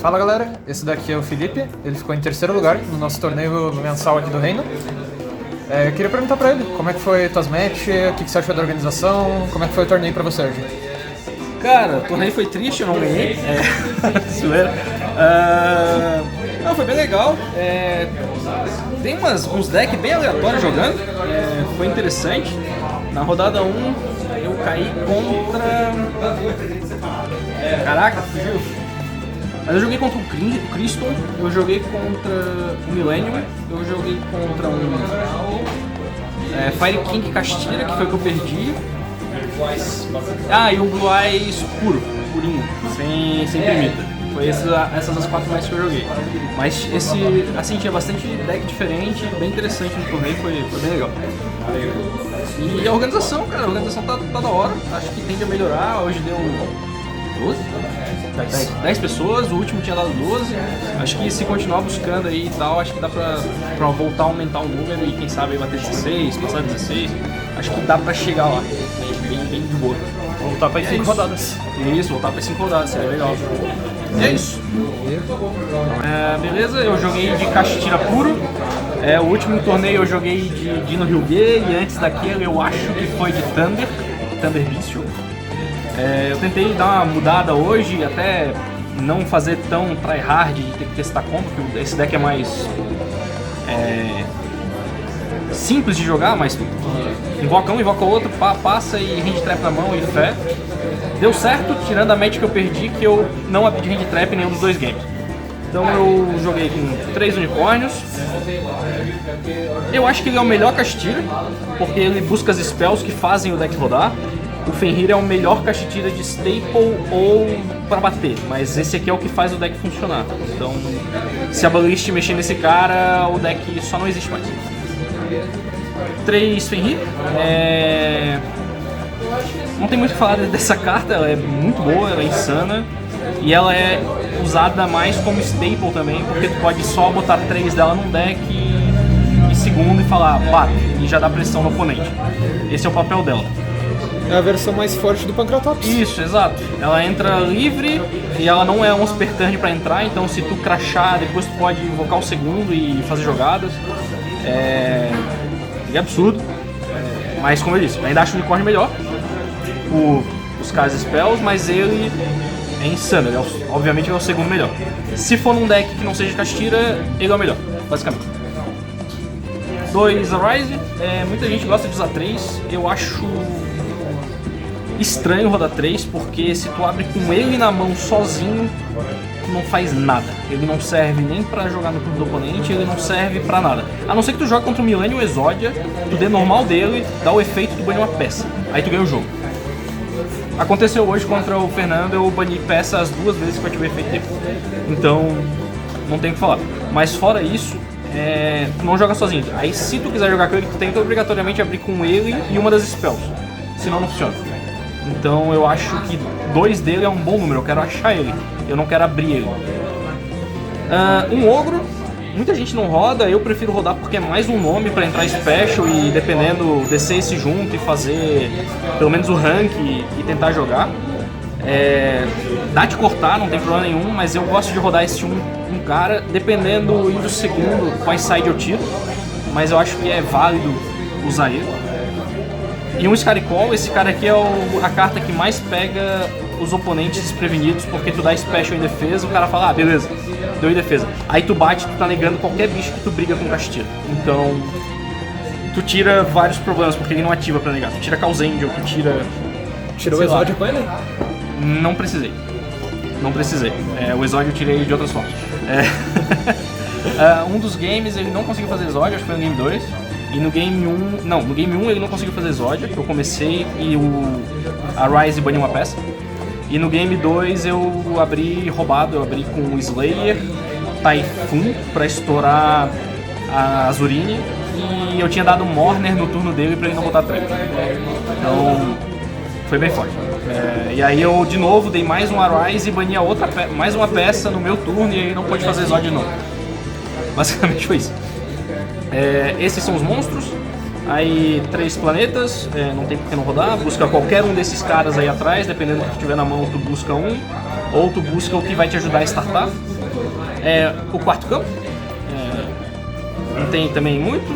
Fala galera, esse daqui é o Felipe, ele ficou em terceiro lugar no nosso torneio mensal aqui do Reino. Eu queria perguntar pra ele, como é que foi tuas matches, o que você achou da organização, como é que foi o torneio pra você hoje? Cara, o torneio foi triste, eu não ganhei. Zoeira. Não, foi bem legal. Tem uns decks bem aleatórios jogando. Foi interessante. Na rodada 1 eu caí contra. Caraca, fugiu. Mas eu joguei contra o Crystal, eu joguei contra o Millennium, eu joguei contra um Fire King Castira, que foi o que eu perdi. E um Blue Eyes purinho, sem primita. Foi essas as 4 matches que eu joguei. Mas tinha bastante deck diferente, bem interessante no torneio, foi bem legal. E a organização, cara, tá da hora, acho que tende a melhorar, hoje deu 10 pessoas, o último tinha dado 12. Acho que se continuar buscando aí e tal, acho que dá pra voltar a aumentar o número e quem sabe aí bater 16, passar 16. Acho que dá pra chegar lá, bem de boa. Voltar pra 5 rodadas. Isso, voltar pra 5 rodadas, seria legal. E é isso. Beleza, eu joguei de Castira puro. O último torneio eu joguei de Dino Ryuge e antes daquele eu acho que foi de Thunder Vício. Eu tentei dar uma mudada hoje, até não fazer tão tryhard de ter que testar combo, porque esse deck é mais simples de jogar, mas invoca um, invoca outro, passa e hand trap na mão e fé. Deu certo, tirando a match que eu perdi, que eu não abri de hand trap em nenhum dos 2 games. Então eu joguei com 3 unicórnios. Eu acho que ele é o melhor Castira, porque ele busca as spells que fazem o deck rodar. O Fenrir é o melhor Castira de staple ou pra bater, mas esse aqui é o que faz o deck funcionar. Então, se a Ballist mexer nesse cara, o deck só não existe mais. 3 Fenrir. Não tem muito o que falar dessa carta, ela é muito boa, ela é insana. E ela é usada mais como staple também, porque tu pode só botar 3 dela num deck e segundo e falar bate, e já dá pressão no oponente. Esse é o papel dela. É a versão mais forte do Pancratops. Isso, exato. Ela entra livre e ela não é um super turn pra entrar, então se tu crashar, depois tu pode invocar o segundo e fazer jogadas. É absurdo. Mas como eu disse, ainda acho o unicórnio melhor por os caras spells, mas ele é insano. Obviamente ele é o segundo melhor. Se for num deck que não seja Castira, ele é o melhor, basicamente. 2 Arise, muita gente gosta de usar 3, eu acho estranho rodar 3, porque se tu abre com ele na mão sozinho, tu não faz nada. Ele não serve nem pra jogar no turno do oponente, ele não serve pra nada. A não ser que tu jogue contra o Millennium Exodia, tu dê normal dele, dá o efeito, tu bane uma peça. Aí tu ganha o jogo. Aconteceu hoje contra o Fernando, eu bani peça as 2 vezes que eu ativei o efeito dele. Então, não tem o que falar. Mas fora isso, tu não joga sozinho. Aí se tu quiser jogar com ele, tu tem que obrigatoriamente abrir com ele e uma das spells. Senão não funciona. Então eu acho que 2 dele é um bom número, eu quero achar ele, eu não quero abrir ele. Um ogro, muita gente não roda, eu prefiro rodar porque é mais um nome pra entrar special e dependendo descer esse junto e fazer pelo menos o rank e tentar jogar. Dá de cortar, não tem problema nenhum, mas eu gosto de rodar esse um cara, dependendo do segundo, qual side eu tiro, mas eu acho que é válido usar ele. E um Scaricol, esse cara aqui é a carta que mais pega os oponentes desprevenidos, porque tu dá special em defesa, o cara fala, beleza, deu em defesa. Aí tu bate, tu tá negando qualquer bicho que tu briga com Castira. Então, tu tira vários problemas, porque ele não ativa pra negar. Tu tira Caos Angel, tu tira... Tirou o Exódio com ele? Não precisei. O Exódio eu tirei de outras formas. Um dos games ele não conseguiu fazer Exódio, acho que foi no Game 2. E no Game 1... Não, no Game 1 ele não conseguiu fazer Exódia, eu comecei e a Rise baniu uma peça. E no Game 2 eu abri roubado, eu abri com Slayer, Typhoon pra estourar a Azurine. E eu tinha dado Morner no turno dele pra ele não botar trap. Então foi bem forte. E aí eu de novo dei mais um Arise e bani mais uma peça no meu turno e ele não pôde fazer Exódia de novo. Basicamente foi isso. Esses são os monstros. Aí 3 planetas, não tem por que não rodar. Busca qualquer um desses caras aí atrás, dependendo do que tiver na mão, tu busca um. ou tu busca o que vai te ajudar a startar. O quarto campo, não tem também muito.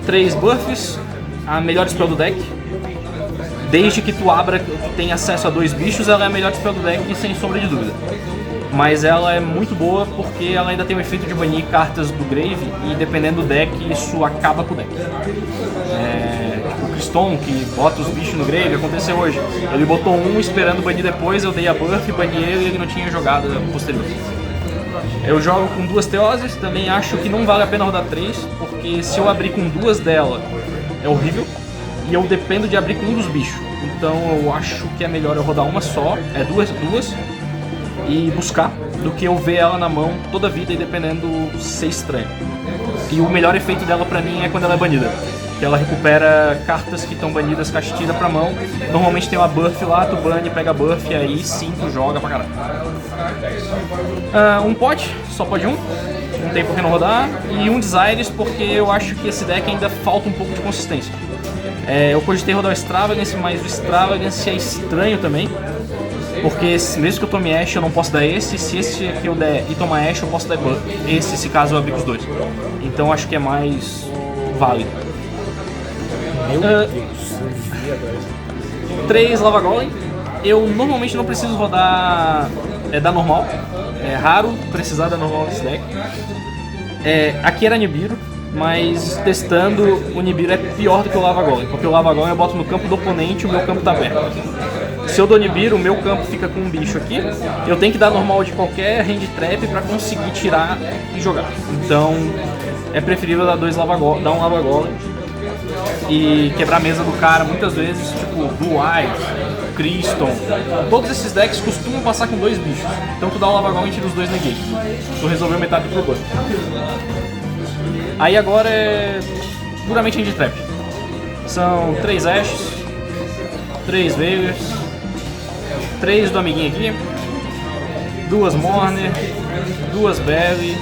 3 buffs, a melhor spell do deck. Desde que tu tenha acesso a 2 bichos, ela é a melhor spell do deck, sem sombra de dúvida. Mas ela é muito boa porque ela ainda tem o efeito de banir cartas do Grave e dependendo do deck, isso acaba com o deck. Tipo o Criston, que bota os bichos no Grave, aconteceu hoje. Ele botou um esperando banir depois, eu dei a buff, bani ele e ele não tinha jogada posterior. Eu jogo com 2 Teoses, também acho que não vale a pena rodar 3, porque se eu abrir com 2 dela, é horrível. E eu dependo de abrir com um dos bichos. Então eu acho que é melhor eu rodar uma só, duas, e buscar, do que eu ver ela na mão toda a vida e dependendo ser estranho. E o melhor efeito dela pra mim é quando ela é banida. Que ela recupera cartas que estão banidas com a tira pra mão. Normalmente tem uma buff lá, tu bane, pega a buff e aí sim tu joga pra caralho. Um pote, só pode um. Não tem por que não rodar. E um Desires porque eu acho que esse deck ainda falta um pouco de consistência. Eu cogitei rodar o Extravagance, mas o Extravagance é estranho também. Porque mesmo que eu tome Ash, eu não posso dar esse. Se esse aqui eu der e tomar Ash, eu posso dar esse, se caso eu abrir com os 2. Então acho que é mais válido. Meu Deus, 3 Lava Golem. Eu normalmente não preciso rodar da normal. É raro precisar da normal nesse deck. Aqui era Nibiru, mas testando o Nibiru é pior do que o Lava Golem. Porque o Lava Golem eu boto no campo do oponente e o meu campo tá aberto. Se eu dou Nibiru, o meu campo fica com um bicho aqui. Eu tenho que dar normal de qualquer hand trap pra conseguir tirar e jogar. Então é preferível dar um Lava Golem e quebrar a mesa do cara muitas vezes, tipo Blue Eyes, Criston. Todos esses decks costumam passar com 2 bichos. Então tu dá o Lava Golem e tira os 2 negates. Tu resolveu metade do problema. Aí agora é puramente hand trap. São 3 Ashes, 3 Vegas, 3 do amiguinho aqui, 2 Mourner, 2 Belly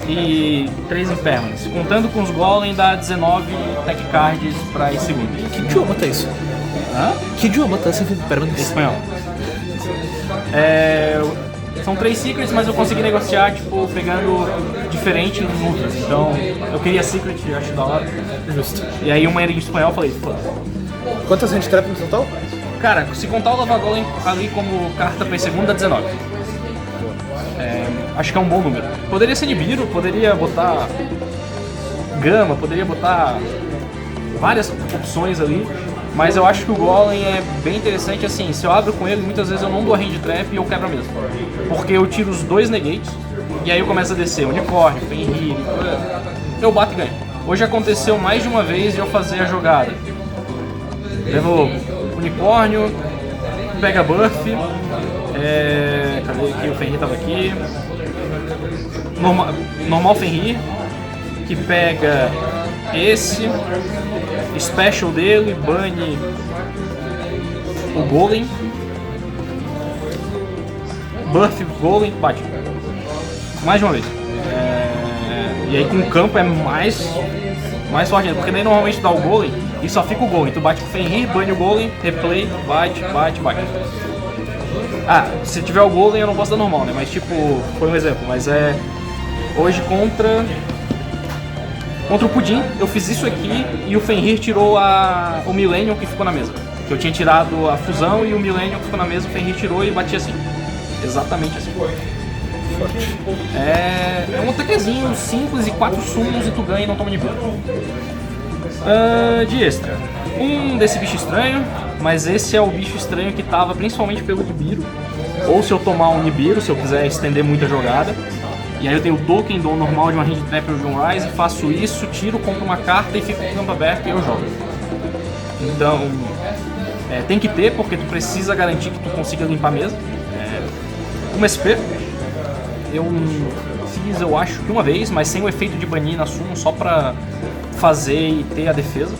e 3 Impermanence. Contando com os Golem dá 19 Tech Cards pra esse segundo. Que idioma tá isso? Que idioma tá esse Impermanence? Espanhol. São 3 Secrets, mas eu consegui negociar, tipo, pegando diferente nos outros. Então, eu queria Secret, acho da hora. Justo. E aí uma era em espanhol, eu falei, foda. Quantas hand trap no total? Cara, se contar o Lava Golem ali como carta pra segundo, dá 19. Acho que é um bom número. Poderia ser Nibiru, poderia botar Gama, poderia botar várias opções ali. Mas eu acho que o Golem é bem interessante assim, se eu abro com ele, muitas vezes eu não dou hand trap e eu quebro mesmo. Porque eu tiro os 2 negates, e aí eu começo a descer Unicórnio, Fenrir, eu bato e ganho. Hoje aconteceu mais de uma vez de eu fazer a jogada. Levo Unicórnio, pega buff, cadê aqui? O Fenrir tava aqui. Normal Fenrir, que pega esse, special dele, bane o Golem, buff Golem, bate. Mais de uma vez. E aí com o campo é mais forte ainda, porque daí normalmente dá o Golem e só fica o Golem. Tu bate com o Fenrir, bane o Golem, replay, bate. Se tiver o Golem eu não posso dar normal, né? Mas tipo, foi um exemplo, mas hoje contra o Pudim, eu fiz isso aqui e o Fenrir tirou o Millennium que ficou na mesa. Que eu tinha tirado a fusão e o Millennium que ficou na mesa, o Fenrir tirou e batia assim. Exatamente assim. É um ataquezinho simples e 4 summons e tu ganha e não toma Nibiru. De extra. Desse bicho estranho, mas esse é o bicho estranho que tava principalmente pelo Nibiru. Ou se eu tomar um Nibiru, se eu quiser estender muito a jogada. E aí eu tenho o token, dou normal de uma hand trap ou de um Rise, faço isso, tiro, compro uma carta e fico com o campo aberto e eu jogo. Então, tem que ter, porque tu precisa garantir que tu consiga limpar a mesa. Um SP, eu fiz, eu acho que uma vez, mas sem o efeito de banir na sumo, só pra fazer e ter a defesa.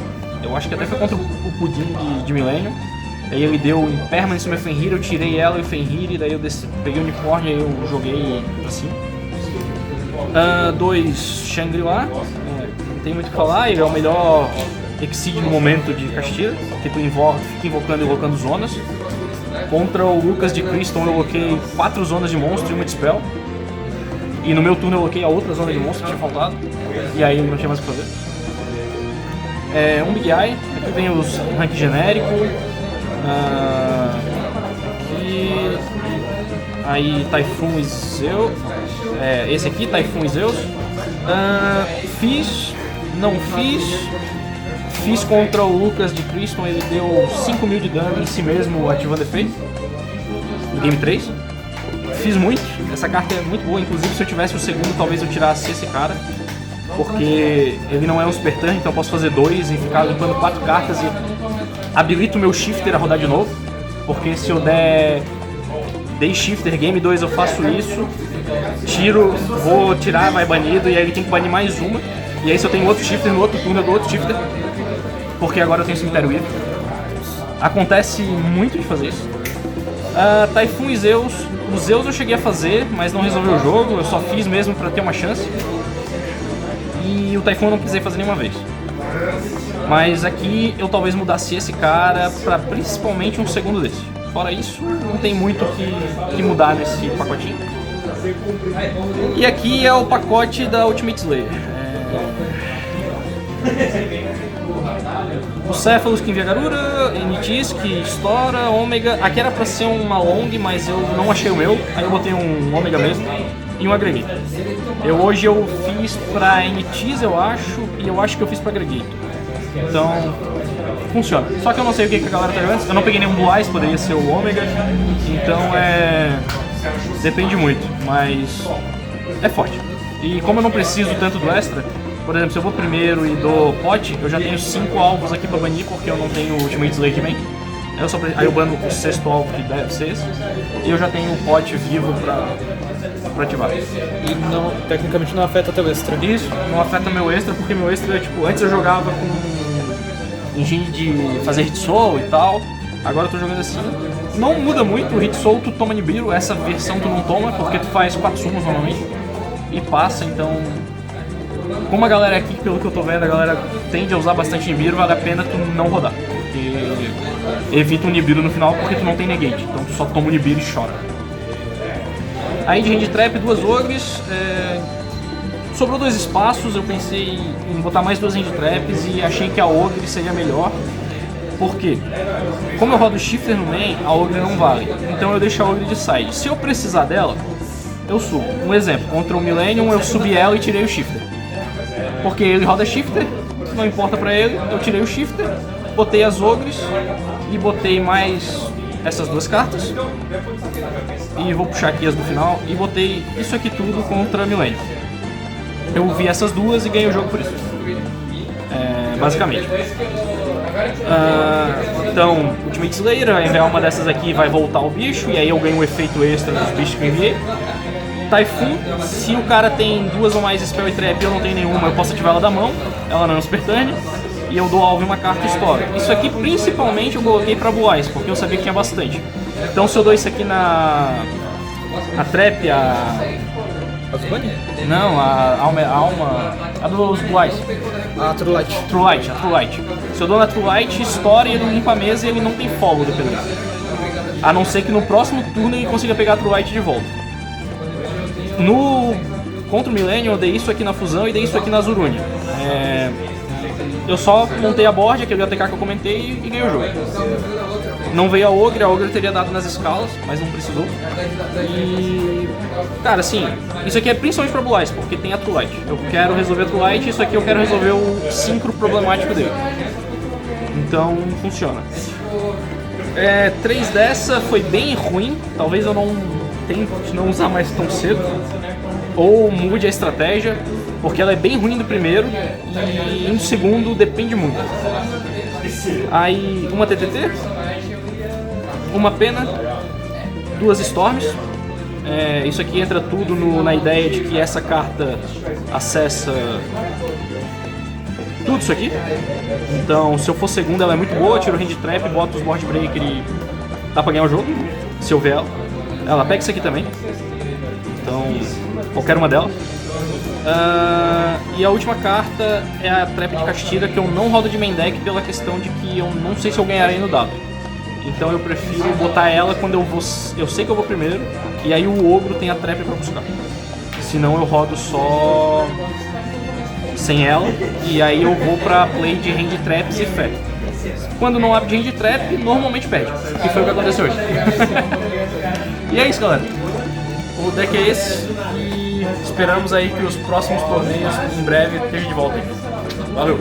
Eu acho que até foi contra o Pudim de Millennium. Aí ele deu Impermanence no meu Fenrir, eu tirei ela e o Fenrir, e daí eu peguei o Unicórnio e eu joguei pra cima. 2 Shangri-La, não tem muito o que falar, ele é o melhor Exceed no momento de Castira, que tu fica invocando e invocando zonas. Contra o Lucas de Criston eu loquei 4 zonas de monstro e uma Dispel. E no meu turno eu loquei a outra zona de monstro que tinha faltado. E aí não tinha mais o que fazer. Um Big Eye, aqui vem os rank genérico. E aí Typhoon e Zeus. Esse aqui, Typhoon e Zeus. Não fiz contra o Lucas de Criston, ele deu 5.000 de dano em si mesmo ativando efeito. No game 3. Fiz muito, essa carta é muito boa, inclusive se eu tivesse o segundo talvez eu tirasse esse cara. Porque ele não é um super turn, então eu posso fazer 2 e ficar limpando 4 cartas e habilito o meu shifter a rodar de novo. Porque se eu der Day Shifter, game 2 eu faço isso, vou tirar, vai banido, e aí ele tem que banir mais uma. E aí se eu tenho outro shifter no outro turno eu dou outro shifter. Porque agora eu tenho cemitério livre. Acontece muito de fazer isso. Typhoon e Zeus. Os Zeus eu cheguei a fazer, mas não resolveu o jogo, eu só fiz mesmo pra ter uma chance. E o Typhoon eu não precisei fazer nenhuma vez. Mas aqui eu talvez mudasse esse cara pra principalmente um segundo desse. Fora isso, não tem muito que mudar nesse pacotinho. E aqui é o pacote da Ultimate Slayer. O Cephalus que envia Garura, Enitis que estoura, Ômega. Aqui era pra ser uma Long, mas eu não achei o meu, aí eu botei um Ômega mesmo e um Aggregator. Hoje eu fiz pra Enitis, eu acho, e eu acho que eu fiz pra Aggregator. Então, funciona. Só que eu não sei o que a galera tá jogando. Eu não peguei nenhum Blue Eyes, poderia ser o Ômega. Então depende muito, mas é forte. E como eu não preciso tanto do extra, por exemplo, se eu vou primeiro e dou pote, eu já tenho 5 alvos aqui pra banir, porque eu não tenho Ultimate Slayer também. Aí eu bano o 6º alvo, que deve ser esse, e eu já tenho o pote vivo pra ativar. E não, tecnicamente não afeta teu extra. Isso, não afeta meu extra, porque meu extra, tipo, antes eu jogava com engine de fazer hit soul e tal, agora eu tô jogando assim. Não muda muito, o hit soul tu toma Nibiru, essa versão tu não toma, porque tu faz 4 summons normalmente, e passa, então... Como a galera aqui, pelo que eu tô vendo, a galera tende a usar bastante Nibiru, vale a pena tu não rodar. Porque evita um Nibiru no final porque tu não tem negate, então tu só toma o Nibiru e chora. Aí de Hand Trap, 2 Ogres, sobrou 2 espaços, eu pensei em botar mais 2 Hand Traps e achei que a Ogre seria melhor. Por quê? Como eu rodo Shifter no main, a Ogre não vale, então eu deixo a Ogre de side. Se eu precisar dela, eu subo. Um exemplo, contra o Millennium eu subi ela e tirei o Shifter. Porque ele roda Shifter, não importa pra ele, eu tirei o Shifter, botei as Ogres e botei mais essas 2 cartas. E vou puxar aqui as do final e botei isso aqui tudo contra Millennium. Eu vi essas 2 e ganhei o jogo por isso. Basicamente. Então, Ultimate Slayer, ao enviar uma dessas aqui vai voltar o bicho e aí eu ganho um efeito extra dos bichos que eu enviei. Typhoon, se o cara tem 2 ou mais Spell e Trap e eu não tenho nenhuma, eu posso ativar ela da mão, ela não é um Super Turn, e eu dou alvo em uma carta e estouro. Isso aqui principalmente eu coloquei pra Blue Eyes, porque eu sabia que tinha bastante. Então se eu dou isso aqui na Trap, não, a alma, a dos Blue Eyes. A True Light. A True Light. Se eu dou na True Light, estoura e ele limpa a mesa e ele não tem follow dependendo. A não ser que no próximo turno ele consiga pegar a True Light de volta. Contra o Millennium eu dei isso aqui na fusão e dei isso aqui na Zurune. Eu só montei a board, aquele ATK que eu comentei e ganhei o jogo. Não veio a Ogre eu teria dado nas escalas, mas não precisou. E... cara, assim, isso aqui é principalmente pra Blue Eyes, porque tem a True Light. Eu quero resolver a True Light e isso aqui eu quero resolver o sincro problemático dele. Então, funciona. 3 dessa foi bem ruim, talvez eu não tente não usar mais tão cedo. Ou mude a estratégia, porque ela é bem ruim do primeiro e no segundo depende muito. Aí, uma TTT, uma pena, 2 Storms. Isso aqui entra tudo na ideia de que essa carta acessa tudo isso aqui. Então, se eu for segunda, ela é muito boa, eu tiro o Hand Trap, boto os Board Breaker e dá pra ganhar o jogo, se eu ver ela. Ela pega isso aqui também. Então, qualquer uma delas. E a última carta é a Trap de Castiga, que eu não rodo de main deck pela questão de que eu não sei se eu ganharei no dado. Então eu prefiro botar ela quando eu sei que eu vou primeiro, e aí o ogro tem a trap pra buscar. Senão eu rodo só sem ela, e aí eu vou pra play de hand traps e fé. Quando não abre de hand trap, normalmente perde, que foi o que aconteceu hoje. E é isso, galera. O deck é esse, e esperamos aí que os próximos torneios em breve estejam de volta. Valeu!